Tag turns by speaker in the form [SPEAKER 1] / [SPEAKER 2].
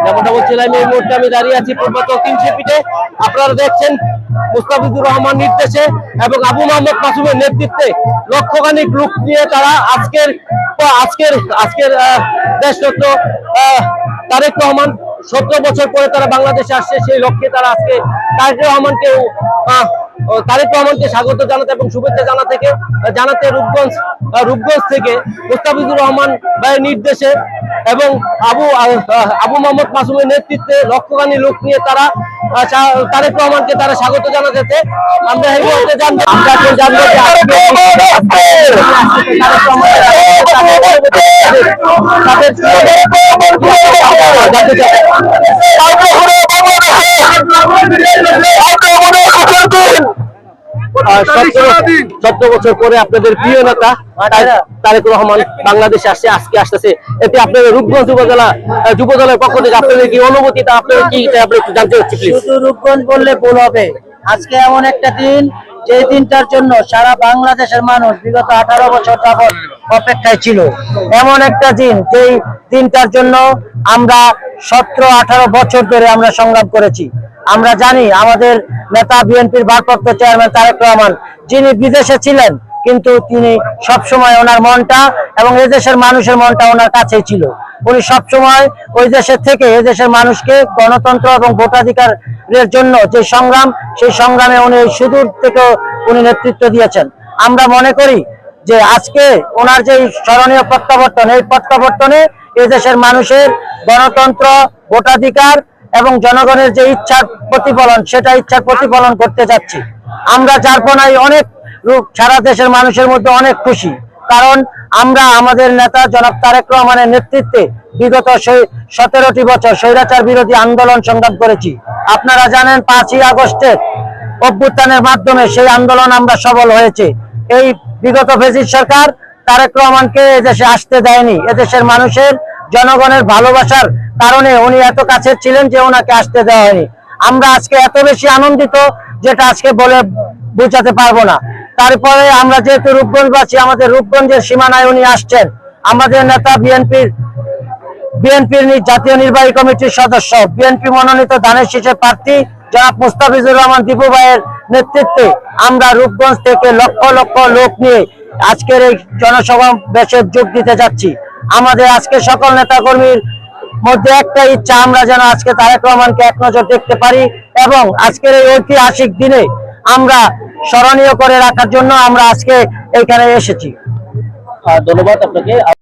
[SPEAKER 1] যেমনটা বলছিলাম, এই মুহূর্তে আমি দাঁড়িয়ে আছি পূর্ব দক্ষিণ শিপিটে। আপনারা দেখছেন মুস্তাফিজুর রহমান নির্দেশে এবং আবু মোহাম্মদ মাসুমের নেতৃত্বে লক্ষখানিক লোক নিয়ে তারা আজকের আজকের আজকের দেশরত্ন তারেক রহমান 17 বছর পরে তারা বাংলাদেশে আসছে, সেই লক্ষ্যে তারা আজকে তারেক রহমানকে স্বাগত জানাতে এবং শুভেচ্ছা জানাতে রূপগঞ্জ থেকে মুস্তাফিজুর রহমান ভাইয়ের নির্দেশে এবং আবু মোহাম্মদ মাসুমের নেতৃত্বে লক্ষখানি লোক নিয়ে তারা তারেক রহমানকে তারা স্বাগত জানাতে। আমরা এই মুহূর্তে জানবো সত্তর বছর পরে আপনাদের প্রিয় নেতা তারেক রহমান বাংলাদেশে আজকে আসতেছে, এতে আপনাদের রূপগঞ্জ যুবদলের পক্ষ থেকে আপনাদের কি অনুভূতিটা, আপনাদের কি একটু জানতে হচ্ছে প্লিজ।
[SPEAKER 2] শুধু রূপগঞ্জ বললে ভুল হবে, আজকে এমন একটা দিন যে দিনটার জন্য সারা বাংলাদেশের মানুষ বিগত 18 বছর যাবত অপেক্ষায় ছিল। এমন একটা দিন যেই দিনটার জন্য আমরা 17-18 বছর ধরে আমরা সংগ্রাম করেছি। আমরা জানি আমাদের নেতা বিএনপির ভারপ্রাপ্ত চেয়ারম্যান তারেক রহমান, যিনি বিদেশে ছিলেন কিন্তু তিনি সবসময় ওনার মনটা এবং এদেশের মানুষের মনটা ওনার কাছেই ছিল। উনি সবসময় ওই দেশের থেকে এদেশের মানুষকে গণতন্ত্র এবং ভোটাধিকারের জন্য যে সংগ্রাম, সেই সংগ্রামে উনি সুদূর থেকে উনি নেতৃত্ব দিয়েছেন। আমরা মনে করি যে আজকে ওনার যে স্মরণীয় প্রত্যাবর্তন, এই প্রত্যাবর্তনে এদেশের মানুষের গণতন্ত্র, ভোটাধিকার এবং জনগণের যে ইচ্ছার প্রতিফলন, সেটা ইচ্ছার প্রতিফলন করতে যাচ্ছি। আমরা যারপনাই অনেক সারা দেশের মানুষের মধ্যে অনেক খুশি, কারণ আমরা আমাদের নেতা জনাব তারেক রহমানের নেতৃত্বে বিগত 17টি বছর স্বৈরাচার বিরোধী আন্দোলন সংগ্রাম করেছি। আপনারা জানেন 5ই আগস্টের অভ্যুত্থানের মাধ্যমে সেই আন্দোলন আমরা সফল হয়েছে। এই বিগত ফ্যাসিস্ট সরকার তারেক রহমানকে এদেশে আসতে দেয়নি। এদেশের মানুষের জনগণের ভালোবাসার কারণে উনি এত কাছে ছিলেন যে ওনাকে আসতে দেওয়া হয়নি। আমরা আজকে এত বেশি আনন্দিত যেটা আজকে বলে বোঝাতে পারবো না। তারপরে আমরা যেহেতু রূপগঞ্জবাসী, আমাদের রূপগঞ্জের সীমানায় উনি আসছেন। আমাদের নেতা বিএনপির জাতীয় নির্বাহী কমিটির সদস্য, বিএনপি মনোনীত ধানের শীষের প্রার্থী জনাব মুস্তাফিজুর রহমান দীপু ভাইয়ের নেতৃত্বে আমরা রূপগঞ্জ থেকে লক্ষ লক্ষ লোক নিয়ে আজকের এই জনসমাবেশে যোগ দিতে যাচ্ছি। আমাদের আজকে সকল নেতাকর্মীর মধ্যে একটা ইচ্ছা, আমরা যেন আজকে তারেক রহমানকে এক নজর দেখতে পারি এবং আজকের এই ঐতিহাসিক দিনে আমরা স্মরণীয় করে রাখার জন্য আমরা আজকে এইখানে এসেছি।
[SPEAKER 1] ধন্যবাদ আপনাকে।